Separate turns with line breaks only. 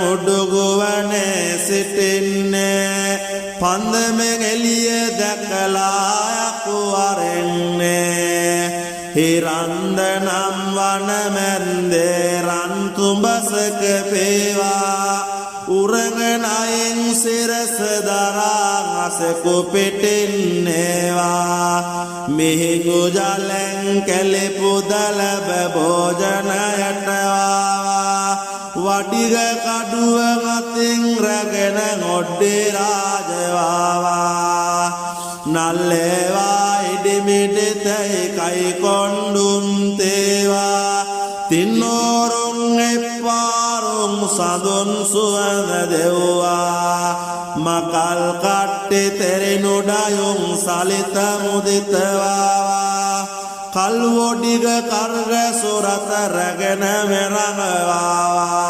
උඩුගුවනේ සිටින්නේ පන්දමෙන් එළිය දැකලා යකු වරෙන්නේ හිරන්දනම් වනමැන්දේ රන්තුඹසක පේවා උරගනයෙන් සිරස දරා අසකු පිටින්නේවා මිහිඟු ජලෙන් කෙලිපුදලබ භෝජනයටවා වටිග කඩුව මතින් රැගෙන ඔඩ්ඩි රාජවාවා නල්ලේවා ඉඩිමිඩිතයි කයි කොණ්ඩුම් තේවා තින්නෝරුන් එපාරුන් සඳුන් සුවඳ දෙව්වා මකල් කට්ටි තෙරිනුඩයුන් සලිත මුදිතවාවා කල්වොඩිග කර්ග සුරත රැගෙන මෙරඟවාවා